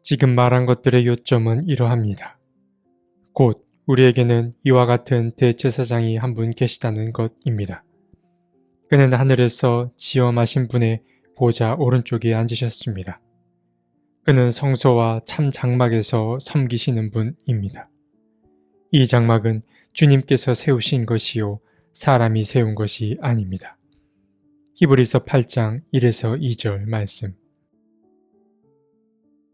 지금 말한 것들의 요점은 이러합니다. 곧 우리에게는 이와 같은 대제사장이 한 분 계시다는 것입니다. 그는 하늘에서 지엄하신 분의 보좌 오른쪽에 앉으셨습니다. 그는 성소와 참 장막에서 섬기시는 분입니다. 이 장막은 주님께서 세우신 것이요 사람이 세운 것이 아닙니다. 히브리서 8장 1에서 2절 말씀.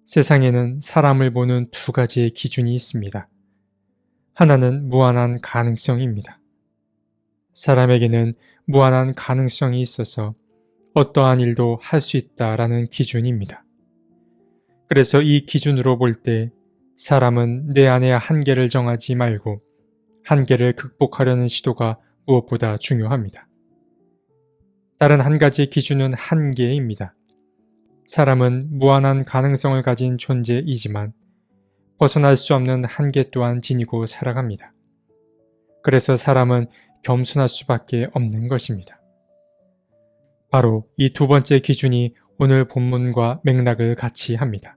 세상에는 사람을 보는 두 가지의 기준이 있습니다. 하나는 무한한 가능성입니다. 사람에게는 무한한 가능성이 있어서 어떠한 일도 할 수 있다라는 기준입니다. 그래서 이 기준으로 볼 때 사람은 내 안에 한계를 정하지 말고 한계를 극복하려는 시도가 무엇보다 중요합니다. 다른 한 가지 기준은 한계입니다. 사람은 무한한 가능성을 가진 존재이지만 벗어날 수 없는 한계 또한 지니고 살아갑니다. 그래서 사람은 겸손할 수밖에 없는 것입니다. 바로 이 두 번째 기준이 오늘 본문과 맥락을 같이 합니다.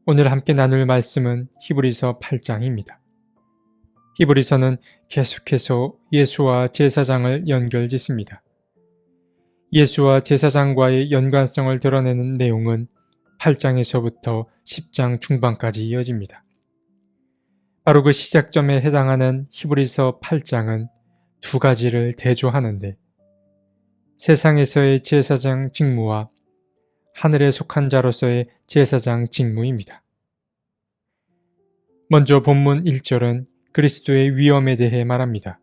오늘 함께 나눌 말씀은 히브리서 8장입니다. 히브리서는 계속해서 예수와 제사장을 연결짓습니다. 예수와 제사장과의 연관성을 드러내는 내용은 8장에서부터 10장 중반까지 이어집니다. 바로 그 시작점에 해당하는 히브리서 8장은 두 가지를 대조하는데 세상에서의 제사장 직무와 하늘에 속한 자로서의 제사장 직무입니다. 먼저 본문 1절은 그리스도의 위엄에 대해 말합니다.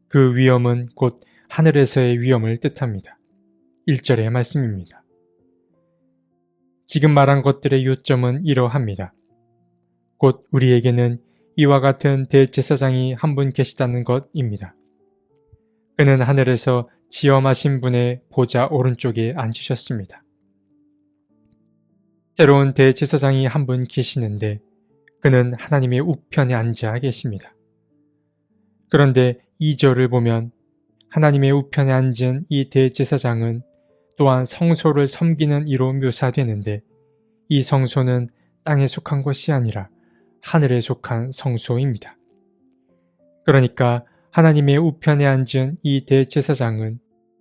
그 위엄은 곧 하늘에서의 위엄을 뜻합니다. 1절의 말씀입니다. 지금 말한 것들의 요점은 이러합니다. 곧 우리에게는 이와 같은 대제사장이 한 분 계시다는 것입니다. 그는 하늘에서 지엄하신 분의 보좌 오른쪽에 앉으셨습니다. 새로운 대제사장이 한 분 계시는데 그는 하나님의 우편에 앉아 계십니다. 그런데 2절을 보면 하나님의 우편에 앉은 이 대제사장은 또한 성소를 섬기는 이로 묘사되는데 이 성소는 땅에 속한 것이 아니라 하늘에 속한 성소입니다. 그러니까 하나님의 우편에 앉은 이 대제사장은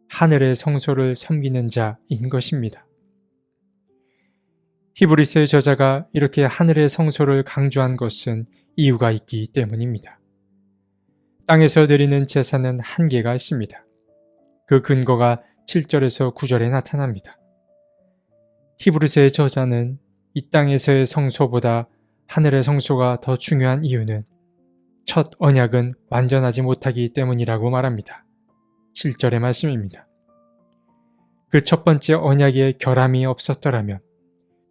하늘의 성소를 섬기는 자인 것입니다. 히브리서의 저자가 이렇게 하늘의 성소를 강조한 것은 이유가 있기 때문입니다. 땅에서 드리는 제사는 한계가 있습니다. 그 근거가 7절에서 9절에 나타납니다. 히브리서의 저자는 이 땅에서의 성소보다 하늘의 성소가 더 중요한 이유는 첫 언약은 완전하지 못하기 때문이라고 말합니다. 7절의 말씀입니다. 그 첫 번째 언약에 결함이 없었더라면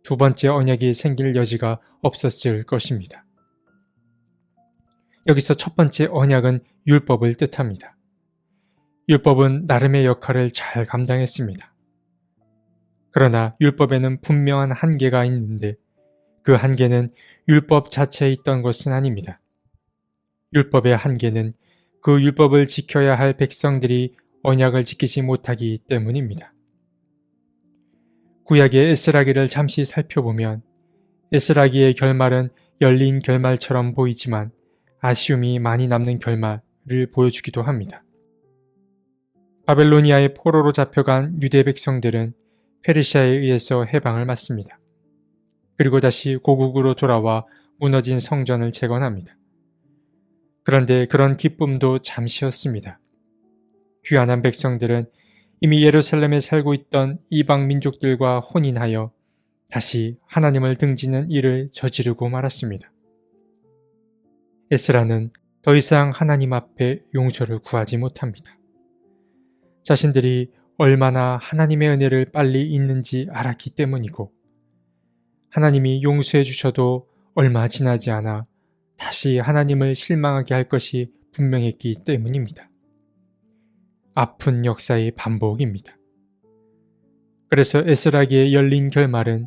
두 번째 언약이 생길 여지가 없었을 것입니다. 여기서 첫 번째 언약은 율법을 뜻합니다. 율법은 나름의 역할을 잘 감당했습니다. 그러나 율법에는 분명한 한계가 있는데 그 한계는 율법 자체에 있던 것은 아닙니다. 율법의 한계는 그 율법을 지켜야 할 백성들이 언약을 지키지 못하기 때문입니다. 구약의 에스라기를 잠시 살펴보면 에스라기의 결말은 열린 결말처럼 보이지만 아쉬움이 많이 남는 결말을 보여주기도 합니다. 바벨로니아의 포로로 잡혀간 유대 백성들은 페르시아에 의해서 해방을 맞습니다. 그리고 다시 고국으로 돌아와 무너진 성전을 재건합니다. 그런데 그런 기쁨도 잠시였습니다. 귀환한 백성들은 이미 예루살렘에 살고 있던 이방 민족들과 혼인하여 다시 하나님을 등지는 일을 저지르고 말았습니다. 에스라는 더 이상 하나님 앞에 용서를 구하지 못합니다. 자신들이 얼마나 하나님의 은혜를 빨리 잊는지 알았기 때문이고 하나님이 용서해 주셔도 얼마 지나지 않아 다시 하나님을 실망하게 할 것이 분명했기 때문입니다. 아픈 역사의 반복입니다. 그래서 에스라기의 열린 결말은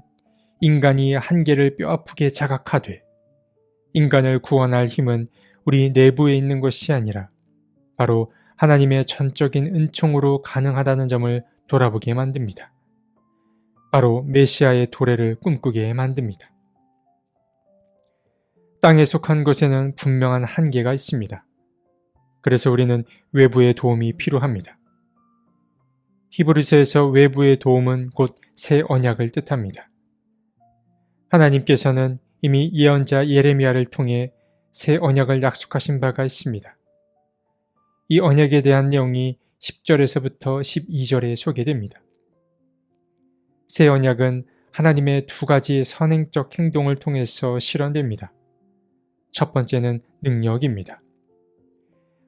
인간이 한계를 뼈아프게 자각하되 인간을 구원할 힘은 우리 내부에 있는 것이 아니라 바로 하나님의 전적인 은총으로 가능하다는 점을 돌아보게 만듭니다. 바로 메시아의 도래를 꿈꾸게 만듭니다. 땅에 속한 것에는 분명한 한계가 있습니다. 그래서 우리는 외부의 도움이 필요합니다. 히브리서에서 외부의 도움은 곧 새 언약을 뜻합니다. 하나님께서는 이미 예언자 예레미야를 통해 새 언약을 약속하신 바가 있습니다. 이 언약에 대한 내용이 10절에서부터 12절에 소개됩니다. 새 언약은 하나님의 두 가지 선행적 행동을 통해서 실현됩니다. 첫 번째는 능력입니다.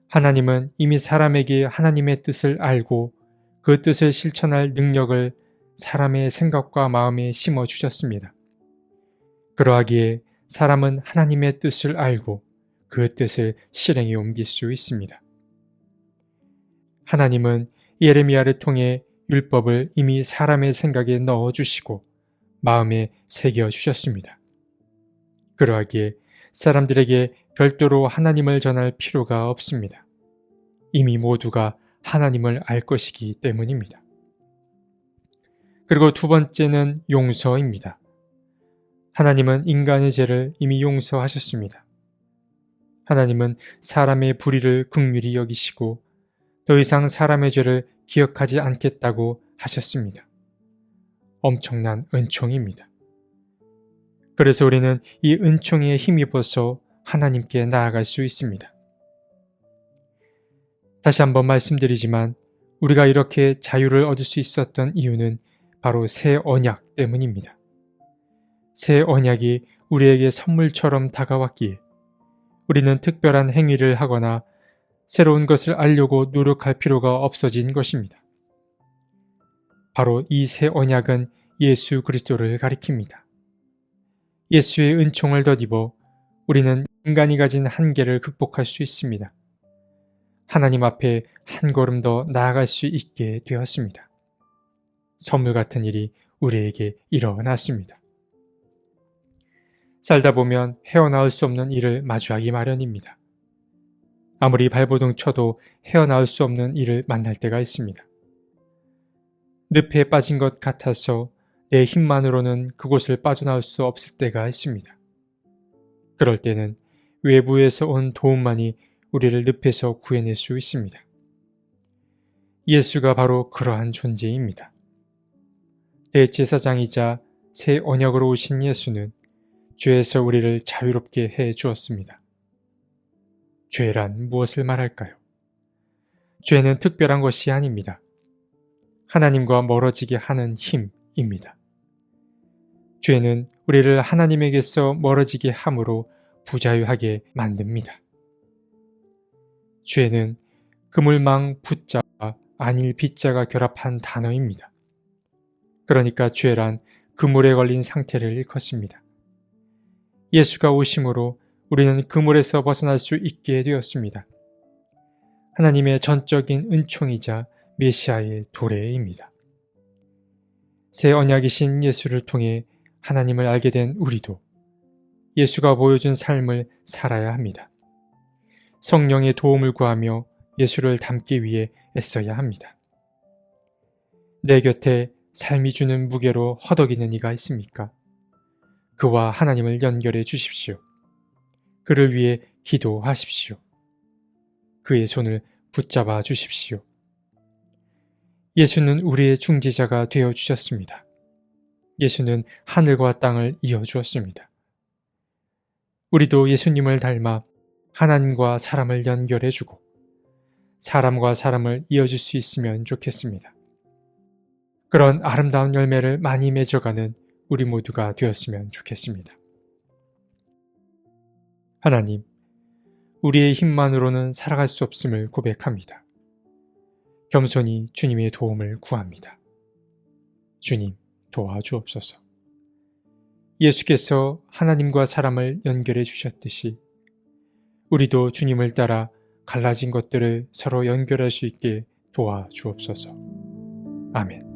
하나님은 이미 사람에게 하나님의 뜻을 알고 그 뜻을 실천할 능력을 사람의 생각과 마음에 심어 주셨습니다. 그러하기에 사람은 하나님의 뜻을 알고 그 뜻을 실행에 옮길 수 있습니다. 하나님은 예레미야를 통해 율법을 이미 사람의 생각에 넣어주시고 마음에 새겨주셨습니다. 그러하기에 사람들에게 별도로 하나님을 전할 필요가 없습니다. 이미 모두가 하나님을 알 것이기 때문입니다. 그리고 두 번째는 용서입니다. 하나님은 인간의 죄를 이미 용서하셨습니다. 하나님은 사람의 불의를 긍휼히 여기시고 더 이상 사람의 죄를 기억하지 않겠다고 하셨습니다. 엄청난 은총입니다. 그래서 우리는 이 은총에 힘입어서 하나님께 나아갈 수 있습니다. 다시 한번 말씀드리지만 우리가 이렇게 자유를 얻을 수 있었던 이유는 바로 새 언약 때문입니다. 새 언약이 우리에게 선물처럼 다가왔기에 우리는 특별한 행위를 하거나 새로운 것을 알려고 노력할 필요가 없어진 것입니다. 바로 이 새 언약은 예수 그리스도를 가리킵니다. 예수의 은총을 덧입어 우리는 인간이 가진 한계를 극복할 수 있습니다. 하나님 앞에 한 걸음 더 나아갈 수 있게 되었습니다. 선물 같은 일이 우리에게 일어났습니다. 살다 보면 헤어나올 수 없는 일을 마주하기 마련입니다. 아무리 발버둥 쳐도 헤어나올 수 없는 일을 만날 때가 있습니다. 늪에 빠진 것 같아서 내 힘만으로는 그곳을 빠져나올 수 없을 때가 있습니다. 그럴 때는 외부에서 온 도움만이 우리를 늪에서 구해낼 수 있습니다. 예수가 바로 그러한 존재입니다. 대제사장이자 새 언약으로 오신 예수는 죄에서 우리를 자유롭게 해 주었습니다. 죄란 무엇을 말할까요? 죄는 특별한 것이 아닙니다. 하나님과 멀어지게 하는 힘입니다. 죄는 우리를 하나님에게서 멀어지게 함으로 부자유하게 만듭니다. 죄는 그물망 붓자와 안일 빗자가 결합한 단어입니다. 그러니까 죄란 그물에 걸린 상태를 일컫습니다. 예수가 오심으로 우리는 그물에서 벗어날 수 있게 되었습니다. 하나님의 전적인 은총이자 메시아의 도래입니다. 새 언약이신 예수를 통해 하나님을 알게 된 우리도 예수가 보여준 삶을 살아야 합니다. 성령의 도움을 구하며 예수를 닮기 위해 애써야 합니다. 내 곁에 삶이 주는 무게로 허덕이는 이가 있습니까? 그와 하나님을 연결해 주십시오. 그를 위해 기도하십시오. 그의 손을 붙잡아 주십시오. 예수는 우리의 중재자가 되어 주셨습니다. 예수는 하늘과 땅을 이어 주었습니다. 우리도 예수님을 닮아 하나님과 사람을 연결해 주고 사람과 사람을 이어줄 수 있으면 좋겠습니다. 그런 아름다운 열매를 많이 맺어가는 우리 모두가 되었으면 좋겠습니다. 하나님, 우리의 힘만으로는 살아갈 수 없음을 고백합니다. 겸손히 주님의 도움을 구합니다. 주님, 도와주옵소서. 예수께서 하나님과 사람을 연결해 주셨듯이 우리도 주님을 따라 갈라진 것들을 서로 연결할 수 있게 도와주옵소서. 아멘.